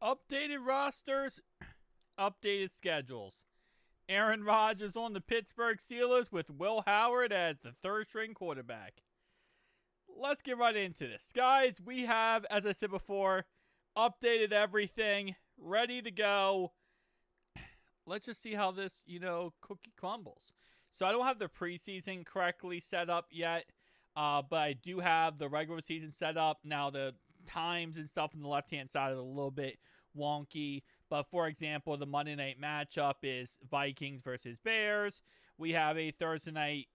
Updated rosters, updated schedules. Aaron Rodgers on the Pittsburgh Steelers with Will Howard as the third string quarterback. Let's get right into this. Guys, we have, as I said before, updated everything, ready to go. Let's just see how this, cookie crumbles. So I don't have the preseason correctly set up yet, but I do have the regular season set up. Now the times and stuff on the left-hand side are a little bit wonky. But for example, the Monday night matchup is Vikings versus Bears. We have a Thursday night,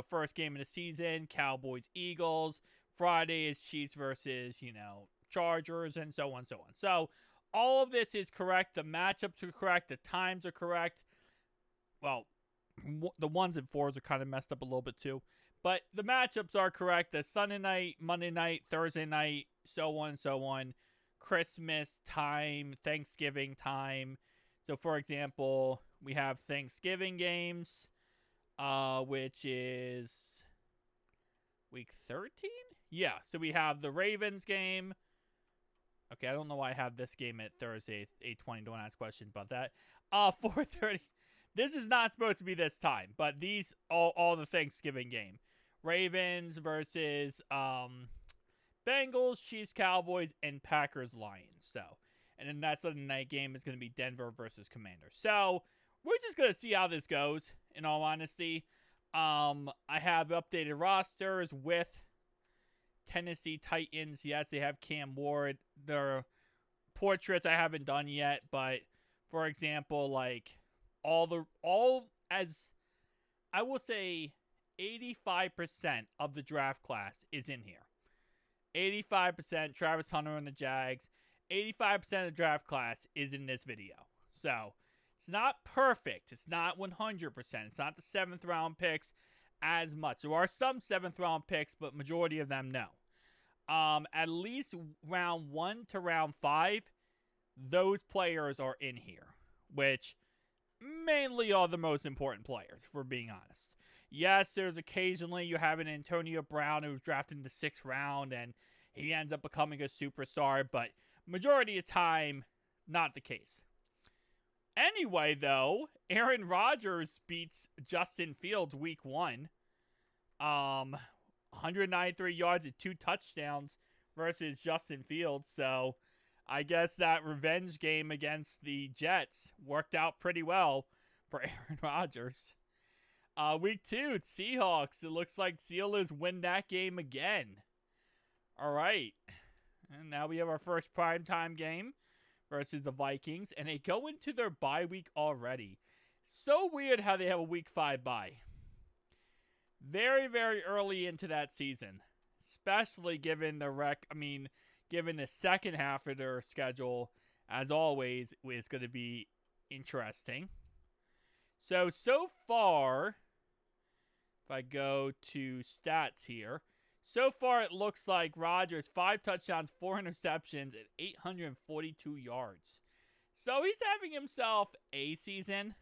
first game of the season, Cowboys-Eagles. Friday is Chiefs versus, Chargers, and so on, so on. So all of this is correct. The matchups are correct. The times are correct. Well, the ones and fours are kind of messed up a little bit too. But the matchups are correct. The Sunday night, Monday night, Thursday night, so on, so on. Christmas time, Thanksgiving time. So, for example, we have Thanksgiving games, which is week 13? Yeah, so we have the Ravens game. Okay, I don't know why I have this game at Thursday, 8:20. Don't ask questions about that. 4:30. This is not supposed to be this time, but these all the Thanksgiving game. Ravens versus Bengals, Chiefs, Cowboys, and Packers, Lions. So, and then that Sunday night game is going to be Denver versus Commanders. So, we're just going to see how this goes, in all honesty. I have updated rosters with Tennessee Titans. Yes, they have Cam Ward. Their portraits I haven't done yet, but for example, like all as I will say 85% of the draft class is in here. 85% Travis Hunter and the Jags. 85% of the draft class is in this video. So, it's not perfect. It's not 100%. It's not the 7th round picks as much. There are some 7th round picks, but majority of them no. At least round 1 to round 5, those players are in here, which mainly are the most important players, if we're being honest. Yes, there's occasionally you have an Antonio Brown who's drafted in the 6th round and he ends up becoming a superstar, but majority of time, not the case. Anyway, though, Aaron Rodgers beats Justin Fields week 1. 193 yards and 2 touchdowns versus Justin Fields. So I guess that revenge game against the Jets worked out pretty well for Aaron Rodgers. Week 2, Seahawks. It looks like Steelers win that game again. All right. And now we have our first primetime game versus the Vikings. And they go into their bye week already. So weird how they have a week 5 bye. Very, very early into that season. Especially given given the second half of their schedule, as always, is going to be interesting. So far, if I go to stats here, so far it looks like Rodgers, 5 touchdowns, 4 interceptions, and 842 yards. So he's having himself a season.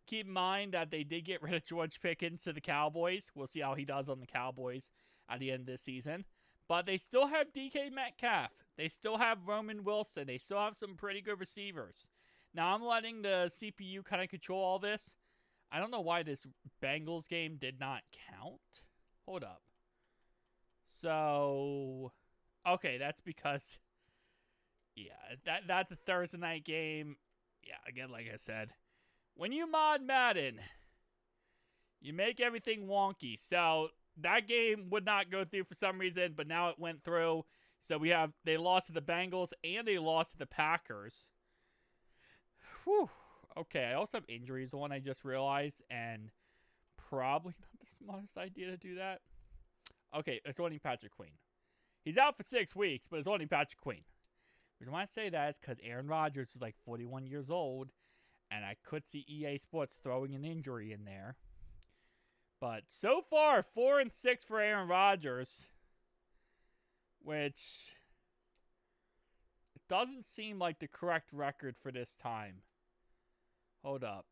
Keep in mind that they did get rid of George Pickens to the Cowboys. We'll see how he does on the Cowboys at the end of this season. But they still have DK Metcalf. They still have Roman Wilson. They still have some pretty good receivers. Now, I'm letting the CPU kind of control all this. I don't know why this Bengals game did not count. Hold up. So, okay, that's because, yeah, that's a Thursday night game. Yeah, again, like I said, when you mod Madden, you make everything wonky. So, that game would not go through for some reason, but now it went through. So they lost to the Bengals and they lost to the Packers. Whew. Okay, I also have injuries on, I just realized, and probably not the smartest idea to do that. Okay, it's only Patrick Queen. He's out for 6 weeks, but it's only Patrick Queen. The reason why I say that is because Aaron Rodgers is like 41 years old, and I could see EA Sports throwing an injury in there. But so far, 4-6 for Aaron Rodgers, which it doesn't seem like the correct record for this time. Hold up.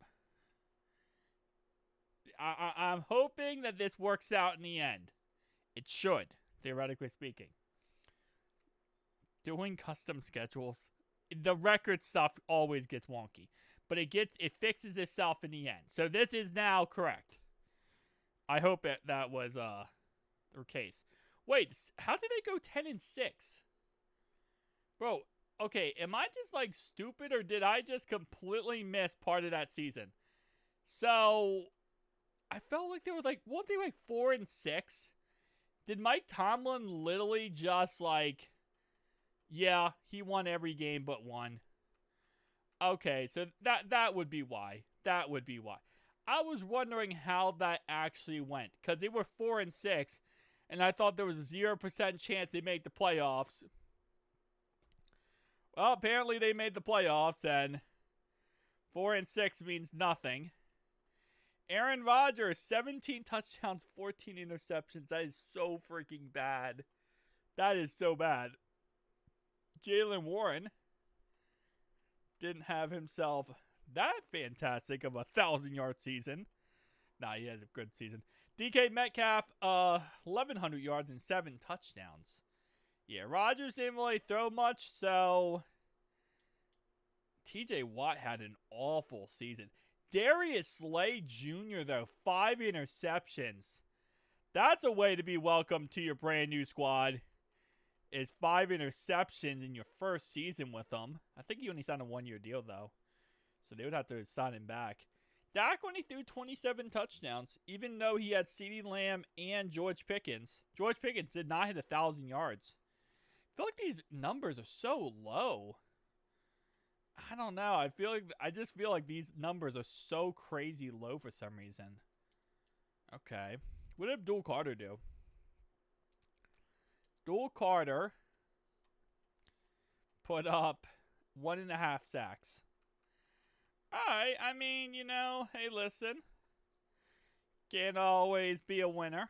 I'm hoping that this works out in the end. It should, theoretically speaking. Doing custom schedules. the record stuff always gets wonky, but it fixes itself in the end. So this is now correct. I hope that was the case. Wait, how did they go 10-6? Bro, okay, am I just like stupid or did I just completely miss part of that season? So I felt like they were like, weren't they like 4-6? Did Mike Tomlin literally just like, yeah, he won every game but one? Okay, so that would be why. That would be why. I was wondering how that actually went because they were 4-6, and I thought there was a 0% chance they make the playoffs. Well, apparently they made the playoffs, and 4-6 means nothing. Aaron Rodgers, 17 touchdowns, 14 interceptions. That is so freaking bad. That is so bad. Jalen Warren didn't have himself that fantastic of a 1,000-yard season. Nah, he had a good season. DK Metcalf, 1,100 yards and 7 touchdowns. Yeah, Rodgers didn't really throw much, so TJ Watt had an awful season. Darius Slay Jr., though, 5 interceptions. That's a way to be welcomed to your brand new squad, is 5 interceptions in your first season with them. I think he only signed a 1-year deal, though, so they would have to sign him back. Dak only threw 27 touchdowns, even though he had CeeDee Lamb and George Pickens. George Pickens did not hit 1,000 yards. I feel like these numbers are so low. I don't know. I just feel like these numbers are so crazy low for some reason. Okay. What did Abdul Carter do? Abdul Carter put up 1.5 sacks. Alright, I mean, you know, hey, listen. Can't always be a winner.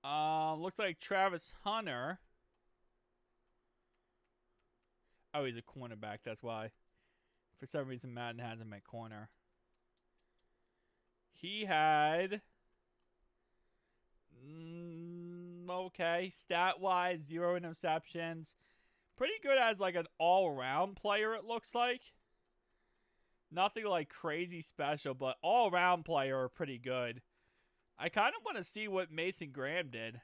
Looks like Travis Hunter. Oh, he's a cornerback, that's why. For some reason, Madden has him at corner. He had... okay, stat-wise, 0 interceptions. Pretty good as like an all-around player, it looks like. Nothing like crazy special, but all-around player are pretty good. I kind of want to see what Mason Graham did.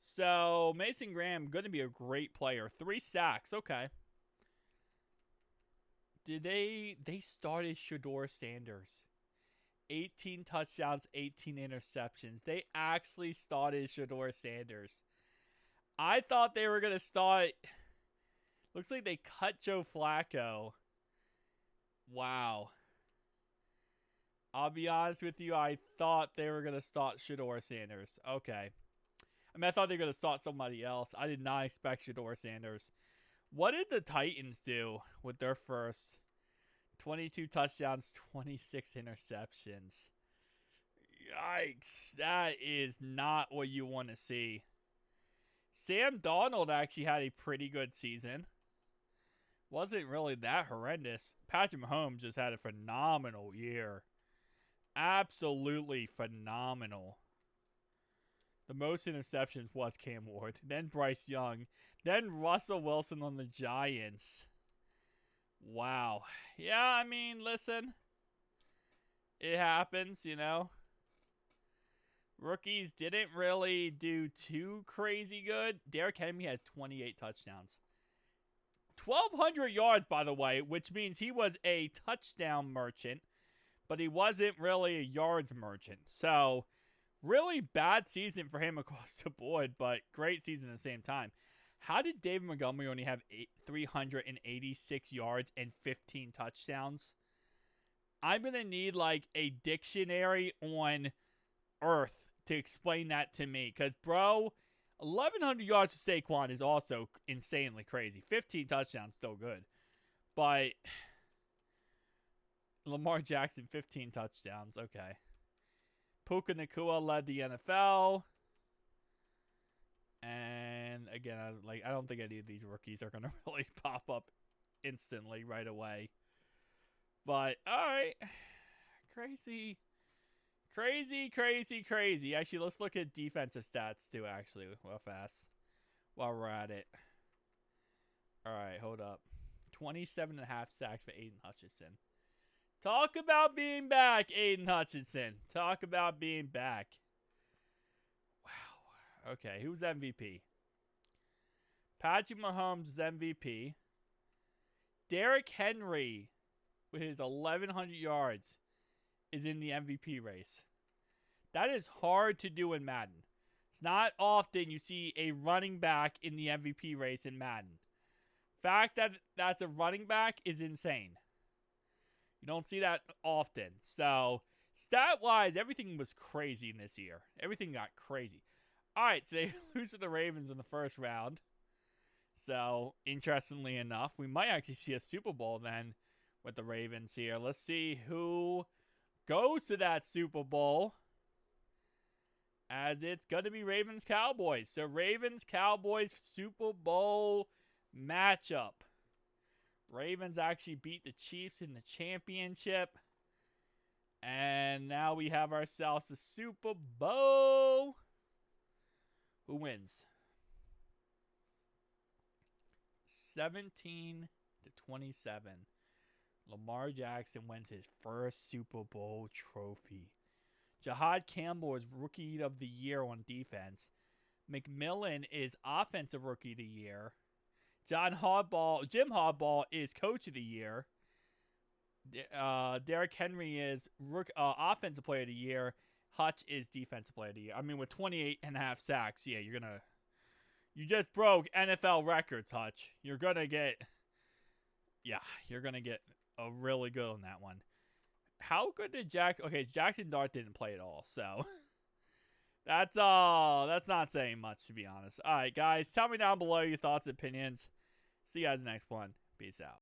So, Mason Graham, going to be a great player. 3 sacks, okay. They started Shedeur Sanders. 18 touchdowns, 18 interceptions. They actually started Shedeur Sanders. I thought they were going to start... Looks like they cut Joe Flacco. Wow. I'll be honest with you, I thought they were going to start Shedeur Sanders. Okay. I mean, I thought they were going to start somebody else. I did not expect Shedeur Sanders. What did the Titans do with their first 22 touchdowns, 26 interceptions? Yikes. That is not what you want to see. Sam Darnold actually had a pretty good season. Wasn't really that horrendous. Patrick Mahomes just had a phenomenal year. Absolutely phenomenal. The most interceptions was Cam Ward. Then Bryce Young. Then Russell Wilson on the Giants. Wow. Yeah, I mean, listen. It happens, you know. Rookies didn't really do too crazy good. Derrick Henry has 28 touchdowns. 1,200 yards, by the way, which means he was a touchdown merchant, but he wasn't really a yards merchant. So, really bad season for him across the board, but great season at the same time. How did David Montgomery only have 386 yards and 15 touchdowns? I'm going to need like a dictionary on Earth to explain that to me. Because, bro, 1,100 yards for Saquon is also insanely crazy. 15 touchdowns, still good. But Lamar Jackson, 15 touchdowns. Okay. Puka Nacua led the NFL. And again, I don't think any of these rookies are going to really pop up instantly right away. But, alright. Crazy. Actually, let's look at defensive stats too, actually, real fast. While we're at it. All right, hold up. 27.5 sacks for Aiden Hutchinson. Talk about being back, Aiden Hutchinson. Talk about being back. Wow. Okay, who's MVP? Patrick Mahomes is MVP. Derrick Henry, with his 1,100 yards, is in the MVP race. That is hard to do in Madden. It's not often you see a running back in the MVP race in Madden. Fact that that's a running back is insane. You don't see that often. So, stat-wise, everything was crazy in this year. Everything got crazy. All right, so they lose to the Ravens in the first round. So, interestingly enough, we might actually see a Super Bowl then with the Ravens here. Let's see who goes to that Super Bowl. As it's going to be Ravens-Cowboys. So, Ravens-Cowboys Super Bowl matchup. Ravens actually beat the Chiefs in the championship. And now we have ourselves a Super Bowl. Who wins? 17-27. Lamar Jackson wins his first Super Bowl trophy. Jahad Campbell is Rookie of the Year on defense. McMillan is Offensive Rookie of the Year. Jim Harbaugh is Coach of the Year. Derrick Henry is Offensive Player of the Year. Hutch is Defensive Player of the Year. I mean, with 28.5 sacks, yeah, you just broke NFL records, Hutch. You're gonna get a really good on that one. How good did Jackson Dart didn't play at all, so that's not saying much, to be honest. All right, guys, tell me down below your thoughts and opinions. See you guys next one. Peace out.